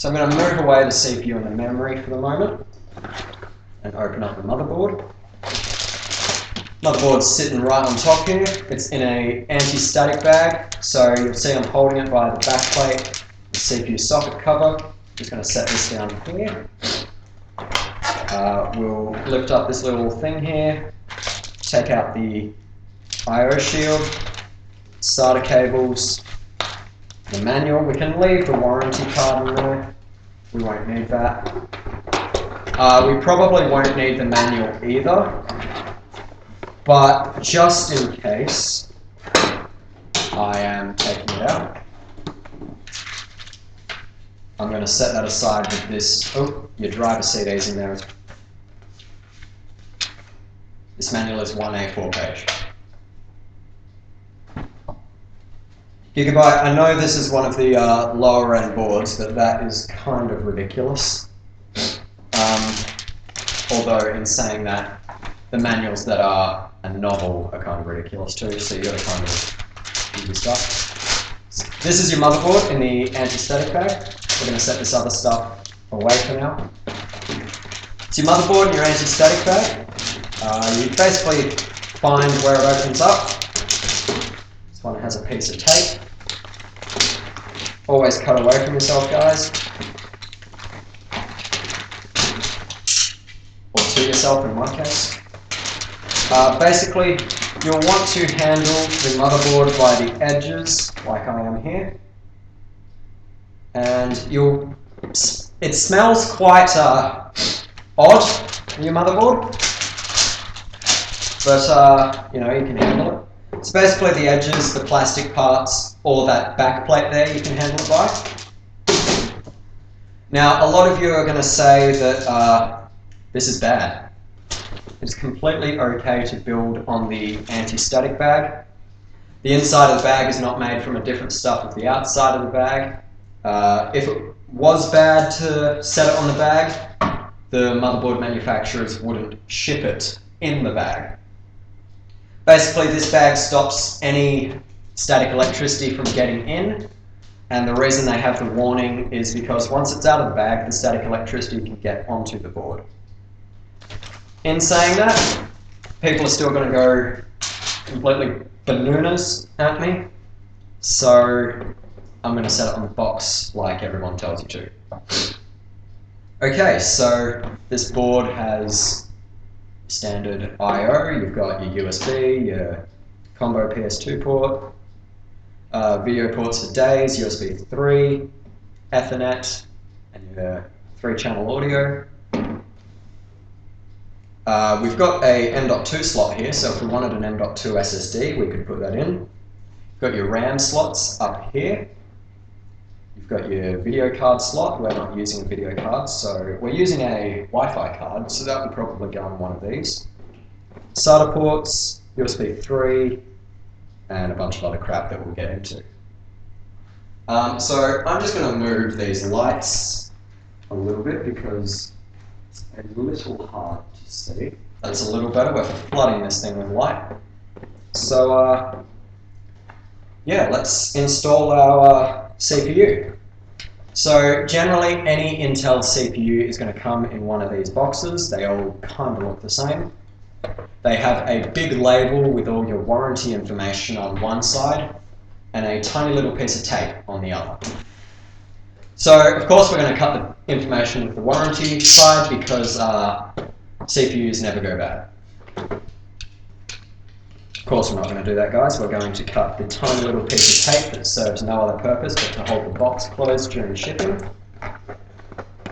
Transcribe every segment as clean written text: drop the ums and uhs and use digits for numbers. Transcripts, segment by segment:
I'm going to move away the CPU and the memory for the moment and open up the motherboard. Motherboard's sitting right on top here. It's in a anti-static bag, so you'll see I'm holding it by the back plate, the CPU socket cover. Just going to set this down here. We'll lift up this little thing here, take out the I/O shield, SATA cables, the manual. We can leave the warranty card in there. We won't need that. We probably won't need the manual either, but just in case, I am taking it out. I'm going to set that aside with this. Oh, your driver CD's in there. This manual is 1 A4 page. Gigabyte, I know this is one of the lower end boards, but that is kind of ridiculous. Although in saying that, the manuals that are a novel are kind of ridiculous too, so you got to kind of do your stuff. This is your motherboard in the anti-static bag. We're going to set this other stuff away for now. So your motherboard and your anti-static bag. You basically find where it opens up. This one has a piece of tape. Always cut away from yourself, guys. Or to yourself in my case. Basically, you'll want to handle the motherboard by the edges, like I am here. And it smells quite odd in your motherboard, but you know, you can handle it. It's basically the edges, the plastic parts, or that back plate there you can handle it by. Now, a lot of you are going to say that this is bad. It's completely okay to build on the anti-static bag. The inside of the bag is not made from a different stuff as the outside of the bag. If it was bad to set it on the bag, the motherboard manufacturers wouldn't ship it in the bag. Basically, this bag stops any static electricity from getting in, and the reason they have the warning is because once it's out of the bag, the static electricity can get onto the board. In saying that, people are still going to go completely bananas at me, so I'm going to set it on the box like everyone tells you to. Okay, so this board has standard I/O. You've got your USB, your combo PS2 port, video ports for days, USB 3, Ethernet, and your 3-channel audio. We've got a M.2 slot here, so if we wanted an M.2 SSD, we could put that in. You've got your RAM slots up here. You've got your video card slot. We're not using a video card, so we're using a Wi-Fi card, so that would probably go on one of these. SATA ports, USB 3, and a bunch of other crap that we'll get into. So I'm just going to move these lights a little bit because it's a little hard to see. That's a little better. We're flooding this thing with light. So yeah, let's install our CPU. So generally any Intel CPU is going to come in one of these boxes. They all kind of look the same. They have a big label with all your warranty information on one side and a tiny little piece of tape on the other. So of course we're going to cut the information with the warranty side because CPUs never go bad. Of course we're not going to do that, guys. We're going to cut the tiny little piece of tape that serves no other purpose but to hold the box closed during shipping.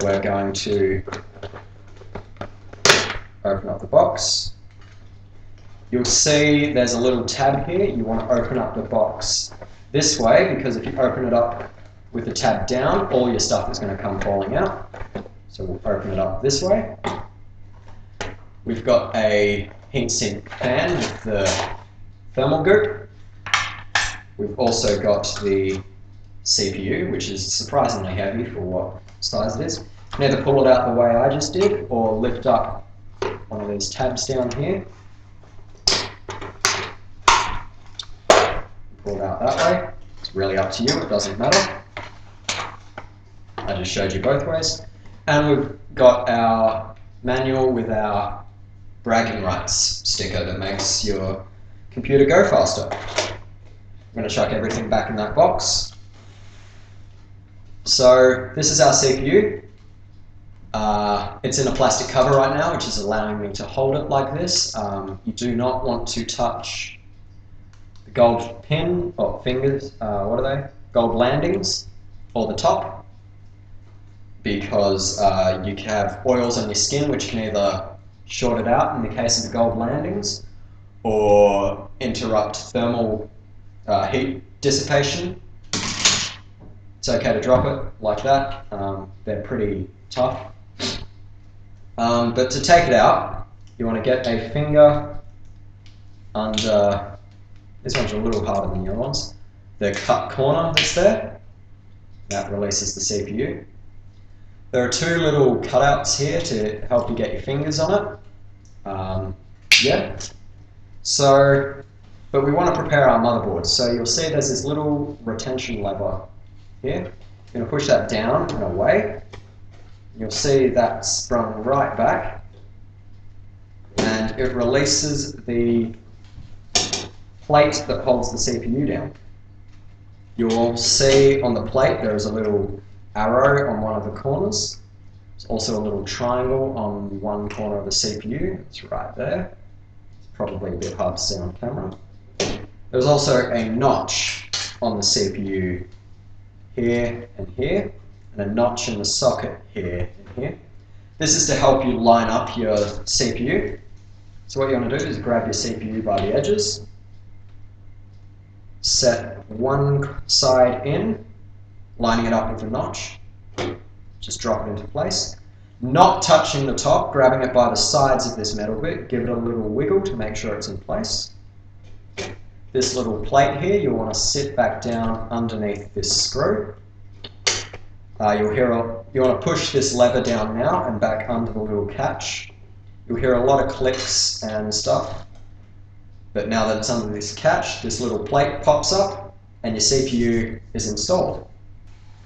We're going to open up the box. You'll see there's a little tab here. You want to open up the box this way because if you open it up with the tab down, all your stuff is going to come falling out. So we'll open it up this way. We've got a heatsink fan with the thermal goop. We've also got the CPU, which is surprisingly heavy for what size it is. You can either pull it out the way I just did or lift up one of these tabs down here. Pull it out that way. It's really up to you, it doesn't matter. I just showed you both ways. And we've got our manual with our bragging rights sticker that makes your computer go faster. I'm going to chuck everything back in that box. So this is our CPU. It's in a plastic cover right now, which is allowing me to hold it like this. You do not want to touch the gold pin or fingers, what are they? Gold landings or the top, because you can have oils on your skin which can either short it out in the case of the gold landings or interrupt thermal heat dissipation. It's okay to drop it like that. They're pretty tough. But to take it out, you want to get a finger under, this one's a little harder than the other ones, the cut corner that's there. That releases the CPU. There are two little cutouts here to help you get your fingers on it. Yeah. So, but we want to prepare our motherboard. So you'll see there's this little retention lever here. You're going to push that down and away. You'll see that's sprung right back, and it releases the plate that holds the CPU down. You'll see on the plate there is a little arrow on one of the corners. There's also a little triangle on one corner of the CPU. It's right there. It's probably a bit hard to see on camera. There's also a notch on the CPU here and here, and a notch in the socket here and here. This is to help you line up your CPU. So what you want to do is grab your CPU by the edges, set one side in, lining it up with the notch, just drop it into place. Not touching the top, grabbing it by the sides of this metal bit, give it a little wiggle to make sure it's in place. This little plate here, you'll want to sit back down underneath this screw. You want to push this lever down now and back under the little catch. You'll hear a lot of clicks and stuff, but now that it's under this catch, this little plate pops up and your CPU is installed.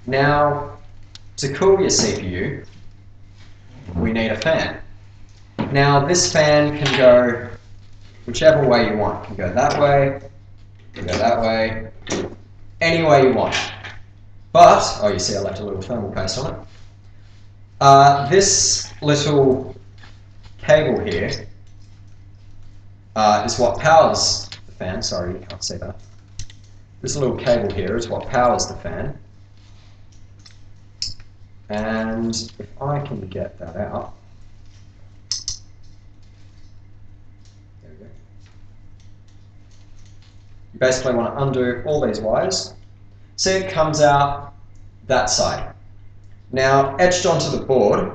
Now, to cool your CPU, we need a fan. Now, this fan can go whichever way you want. It can go that way, it can go that way, any way you want. But, oh, you see I left a little thermal paste on it. This little cable here is what powers the fan. Sorry, you can't see that. This little cable here is what powers the fan. And if I can get that out, there we go. You basically want to undo all these wires. See, it comes out that side. Now, etched onto the board,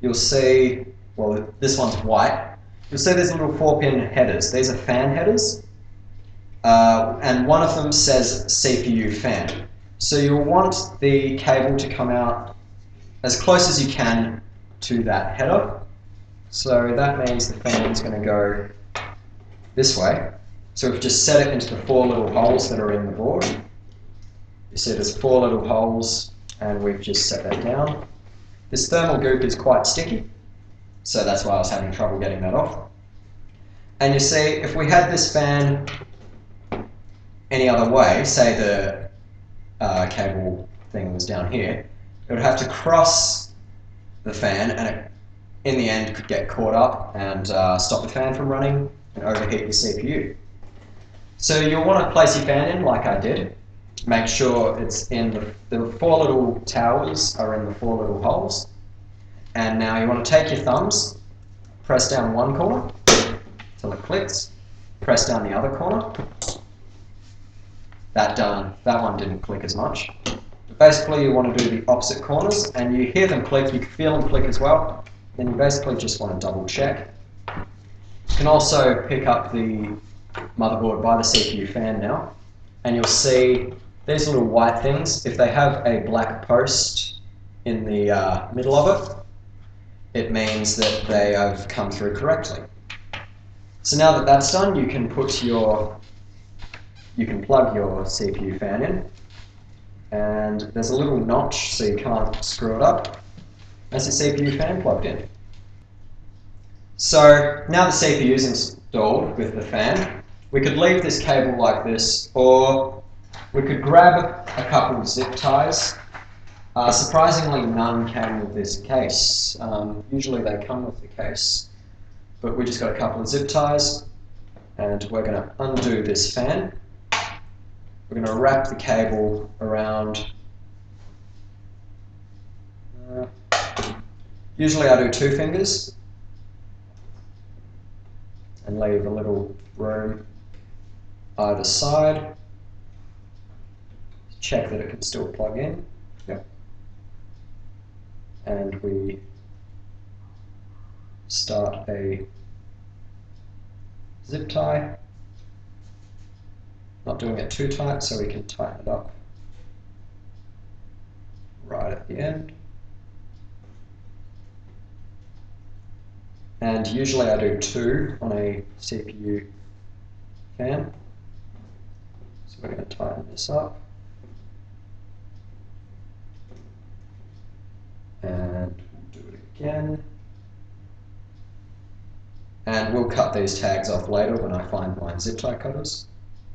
you'll see, well, this one's white. You'll see there's little 4-pin headers. These are fan headers, and one of them says CPU fan. So you'll want the cable to come out as close as you can to that header. So that means the fan is going to go this way. So we've just set it into the 4 little holes that are in the board. You see there's 4 little holes, and we've just set that down. This thermal goop is quite sticky, so that's why I was having trouble getting that off. And you see, if we had this fan any other way, say the cable thing was down here, it would have to cross the fan, and it, in the end, could get caught up and stop the fan from running and overheat your CPU. So you'll want to place your fan in like I did. Make sure it's in the 4 little towers are in the 4 little holes. And now you want to take your thumbs, press down one corner till it clicks, press down the other corner. That one didn't click as much. But basically you want to do the opposite corners, and you hear them click, you can feel them click as well. Then you basically just want to double check. You can also pick up the motherboard by the CPU fan now, and you'll see these little white things. If they have a black post in the middle of it, it means that they have come through correctly. So now that that's done, you can plug your CPU fan in. and there's a little notch so you can't screw it up. That's the CPU fan plugged in. So now the CPU is installed with the fan, we could leave this cable like this, or we could grab a couple of zip ties. Surprisingly, none came with this case. Usually they come with the case, but we just got a couple of zip ties, and we're going to undo this fan. We're going to wrap the cable around. Usually I do 2 fingers and leave a little room either side. Check that it can still plug in. Yep. And we start a zip tie. Not doing it too tight so we can tighten it up right at the end. And usually I do 2 on a CPU fan. So we're going to tighten this up. And do it again. And we'll cut these tags off later when I find my zip tie cutters.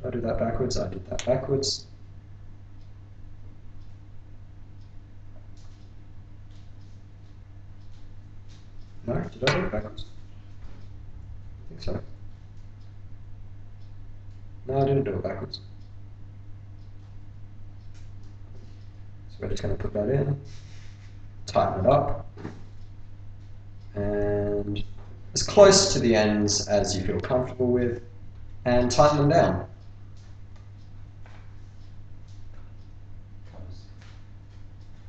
Did I do that backwards? I did that backwards. No, did I do it backwards? I think so. No, I didn't do it backwards. So we're just going to put that in, tighten it up, and as close to the ends as you feel comfortable with, and tighten them down.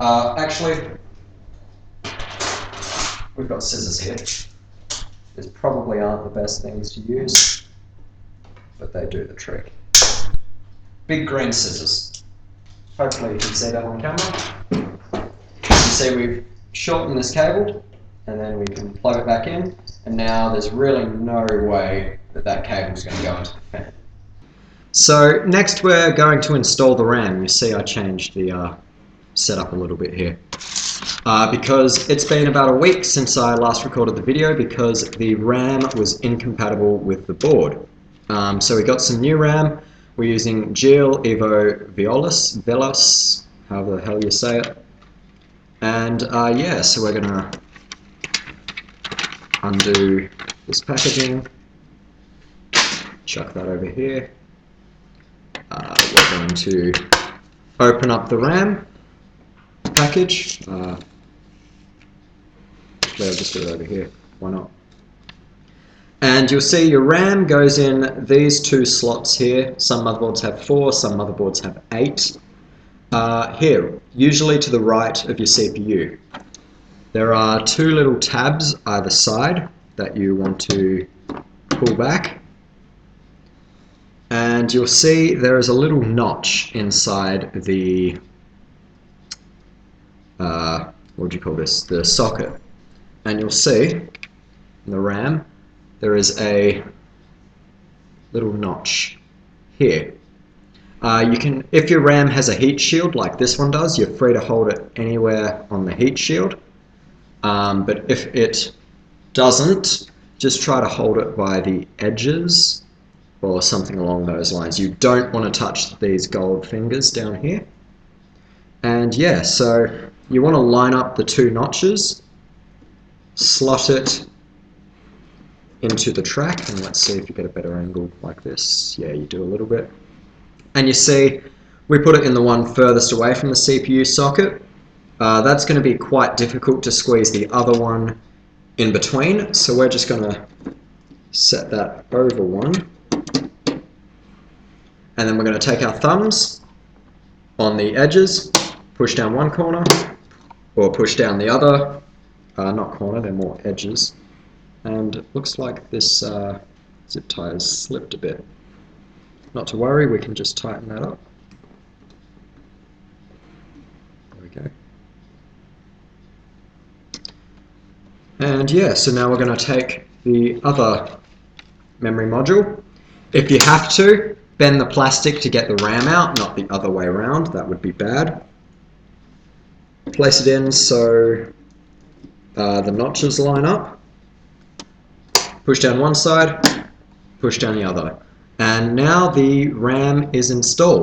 Actually, we've got scissors here. These probably aren't the best things to use, but they do the trick. Big green scissors. Hopefully you can see that on camera. You see we've shortened this cable, and then we can plug it back in, and now there's really no way that that cable is going to go into the fan. So next we're going to install the RAM. You see I changed the setup a little bit here. Because it's been about a week since I last recorded the video because the RAM was incompatible with the board. So we got some new RAM. We're using GL Evo Velos, however the hell you say it. And yeah, so we're going to undo this packaging, chuck that over here. We're going to open up the RAM package. Actually, I'll just do it over here. Why not? And you'll see your RAM goes in these 2 slots here. Some motherboards have 4, some motherboards have 8. Here, usually to the right of your CPU. There are 2 little tabs either side that you want to pull back. And you'll see there is a little notch inside the what do you call this? The socket. And you'll see in the RAM there is a little notch here. You can, if your RAM has a heat shield like this one does, you're free to hold it anywhere on the heat shield. But if it doesn't, just try to hold it by the edges or something along those lines. You don't want to touch these gold fingers down here. And yeah, so you want to line up the 2 notches, slot it into the track, and let's see if you get a better angle like this. Yeah, you do a little bit. And you see, we put it in the one furthest away from the CPU socket. That's going to be quite difficult to squeeze the other one in between, so we're just going to set that over one. And then we're going to take our thumbs on the edges, push down one corner, or push down the other. Not corner, they're more edges. And it looks like this zip tie has slipped a bit. Not to worry, we can just tighten that up. There we go. And yeah, so now we're going to take the other memory module. If you have to, bend the plastic to get the RAM out, not the other way around. That would be bad. Place it in so the notches line up. Push down one side, push down the other. And now the RAM is installed.